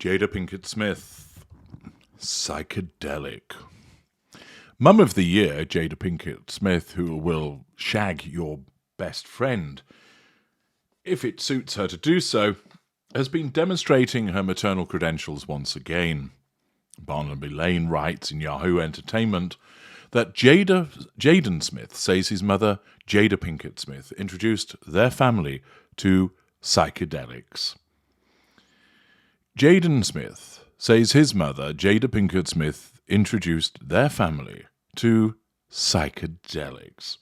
Jada Pinkett Smith, Psychedelic. Mum of the Year, Jada Pinkett Smith, who will shag your best friend, if it suits her to do so, has been demonstrating her maternal credentials once again. Barnaby Lane writes in Yahoo Entertainment that Jaden Smith says his mother, Jada Pinkett Smith, introduced their family to psychedelics. Jaden Smith says his mother, Jada Pinkett Smith, introduced their family to psychedelics.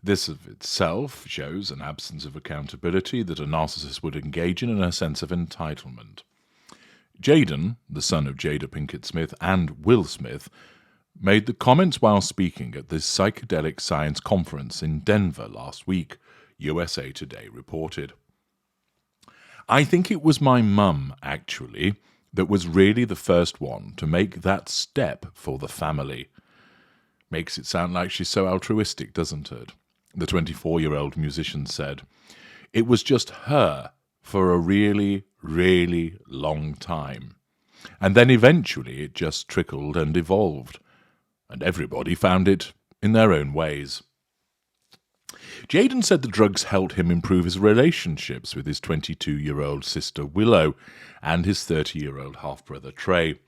This of itself shows an absence of accountability that a narcissist would engage in and a sense of entitlement. Jaden, the son of Jada Pinkett Smith and Will Smith, made the comments while speaking at the Psychedelic Science Conference in Denver last week, USA Today reported. I think it was my mum, actually, that was really the first one to make that step for the family. Makes it sound like she's so altruistic, doesn't it? The 24-year-old musician said, "It was just her for a really, really long time. And then eventually it just trickled and evolved. And everybody found it in their own ways." Jaden said the drugs helped him improve his relationships with his 22-year-old sister Willow and his 30-year-old half-brother Trey.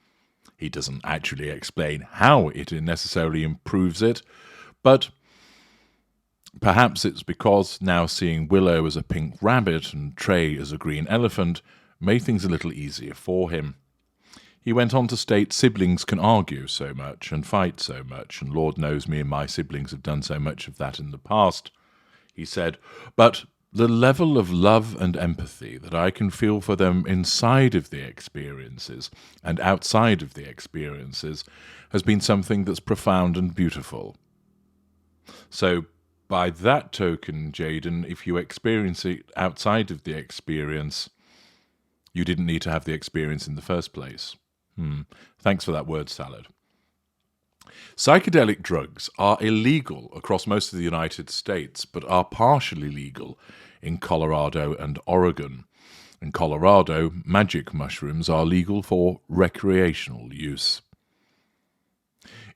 He doesn't actually explain how it necessarily improves it, but perhaps it's because now seeing Willow as a pink rabbit and Trey as a green elephant made things a little easier for him. He went on to state siblings can argue so much and fight so much, and Lord knows me and my siblings have done so much of that in the past. He said, but the level of love and empathy that I can feel for them inside of the experiences and outside of the experiences has been something that's profound and beautiful. So, by that token, Jaden, if you experience it outside of the experience, you didn't need to have the experience in the first place. Thanks for that word salad. Psychedelic drugs are illegal across most of the United States, but are partially legal in Colorado and Oregon. In Colorado, magic mushrooms are legal for recreational use.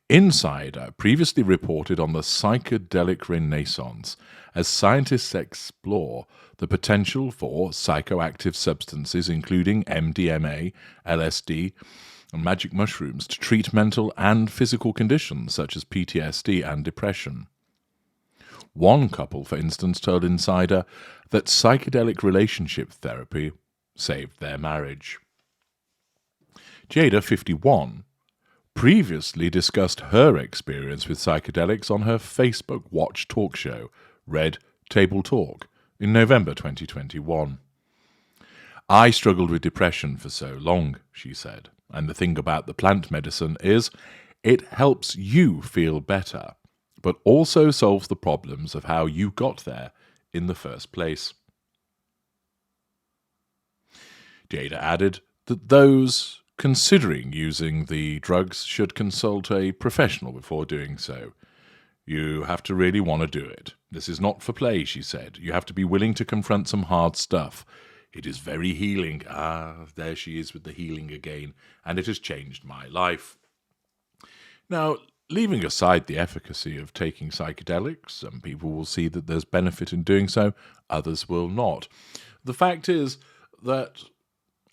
Insider previously reported on the psychedelic renaissance as scientists explore the potential for psychoactive substances including MDMA, LSD, and magic mushrooms to treat mental and physical conditions such as PTSD and depression. One couple, for instance, told Insider that psychedelic relationship therapy saved their marriage. Jada, 51, previously discussed her experience with psychedelics on her Facebook Watch talk show, Red Table Talk, in November 2021. I struggled with depression for so long, she said, and the thing about the plant medicine is it helps you feel better, but also solves the problems of how you got there in the first place. Jada added that those considering using the drugs should consult a professional before doing so. You have to really want to do it. This is not for play, she said. You have to be willing to confront some hard stuff. It is very healing. There she is with the healing again. And it has changed my life. Now, leaving aside the efficacy of taking psychedelics, some people will see that there's benefit in doing so, others will not. The fact is that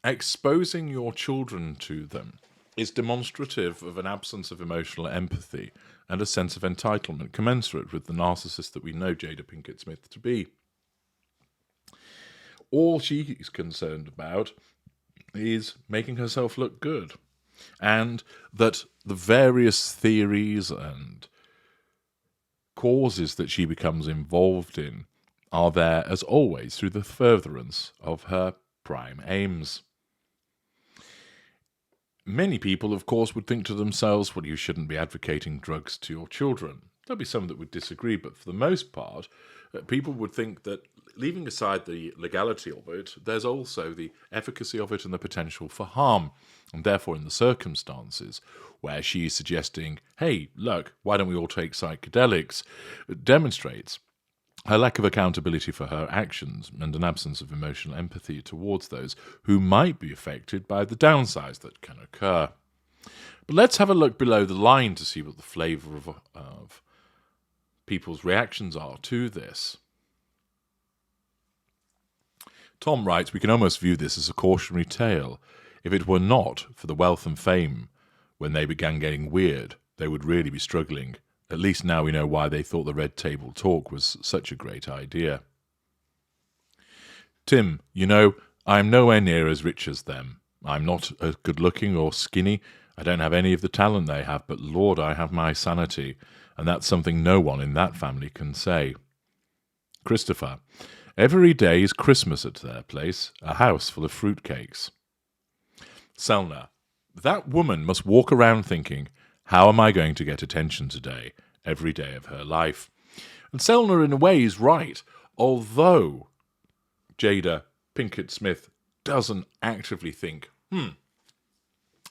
exposing your children to them is demonstrative of an absence of emotional empathy and a sense of entitlement commensurate with the narcissist that we know Jada Pinkett Smith to be. All she is concerned about is making herself look good, and that the various theories and causes that she becomes involved in are there, as always, through the furtherance of her prime aims. Many people, of course, would think to themselves, well, you shouldn't be advocating drugs to your children. There'll be some that would disagree, but for the most part, people would think that leaving aside the legality of it, there's also the efficacy of it and the potential for harm. And therefore, in the circumstances where she's suggesting, hey, look, why don't we all take psychedelics, it demonstrates her lack of accountability for her actions, and an absence of emotional empathy towards those who might be affected by the downsides that can occur. But let's have a look below the line to see what the flavour of people's reactions are to this. Tom writes, we can almost view this as a cautionary tale. If it were not for the wealth and fame, when they began getting weird, they would really be struggling. At least now we know why they thought the Red Table Talk was such a great idea. Tim, you know, I'm nowhere near as rich as them. I'm not as good-looking or skinny. I don't have any of the talent they have, but Lord, I have my sanity, and that's something no one in that family can say. Christopher, every day is Christmas at their place, a house full of fruitcakes. Selna, that woman must walk around thinking, how am I going to get attention today, every day of her life? And Selna, in a way, is right, although Jada Pinkett Smith doesn't actively think,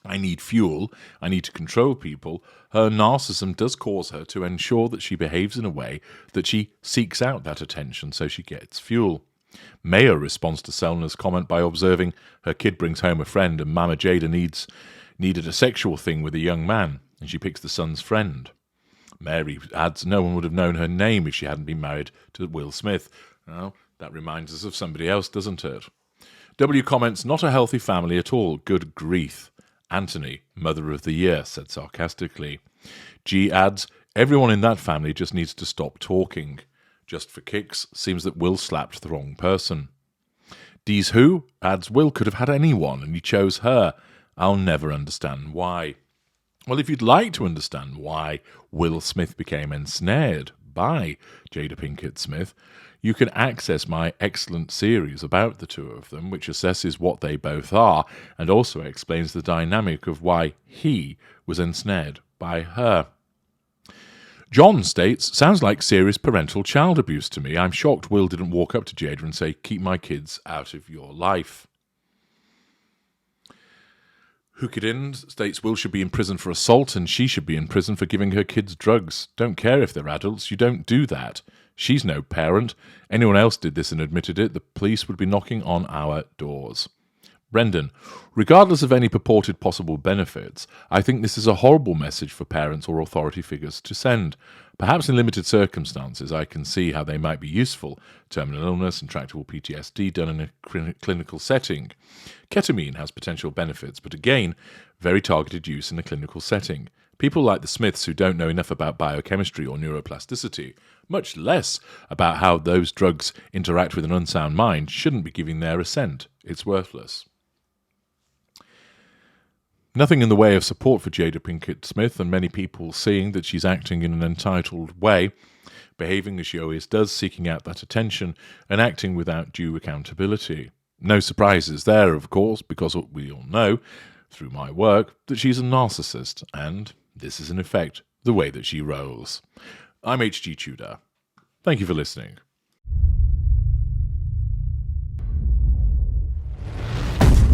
I need fuel, I need to control people. Her narcissism does cause her to ensure that she behaves in a way that she seeks out that attention so she gets fuel. Maya responds to Selna's comment by observing her kid brings home a friend and Mama Jada needed a sexual thing with a young man, and she picks the son's friend. Mary adds no one would have known her name if she hadn't been married to Will Smith. Well, that reminds us of somebody else, doesn't it? W comments, not a healthy family at all. Good grief. Anthony, Mother of the Year, said sarcastically. G adds, everyone in that family just needs to stop talking. Just for kicks, seems that Will slapped the wrong person. D's Who adds, Will could have had anyone and he chose her. I'll never understand why. Well, if you'd like to understand why Will Smith became ensnared by Jada Pinkett Smith, you can access my excellent series about the two of them, which assesses what they both are and also explains the dynamic of why he was ensnared by her. John states, sounds like serious parental child abuse to me. I'm shocked Will didn't walk up to Jada and say, keep my kids out of your life. Hookidin states Will should be in prison for assault and she should be in prison for giving her kids drugs. Don't care if they're adults, you don't do that. She's no parent. Anyone else did this and admitted it, the police would be knocking on our doors. Brendan, regardless of any purported possible benefits, I think this is a horrible message for parents or authority figures to send. Perhaps in limited circumstances, I can see how they might be useful. Terminal illness, intractable PTSD done in a clinical setting. Ketamine has potential benefits, but again, very targeted use in a clinical setting. People like the Smiths who don't know enough about biochemistry or neuroplasticity, much less about how those drugs interact with an unsound mind, shouldn't be giving their assent. It's worthless. Nothing in the way of support for Jada Pinkett Smith, and many people seeing that she's acting in an entitled way, behaving as she always does, seeking out that attention, and acting without due accountability. No surprises there, of course, because we all know, through my work, that she's a narcissist, and this is in effect the way that she rolls. I'm H.G. Tudor. Thank you for listening.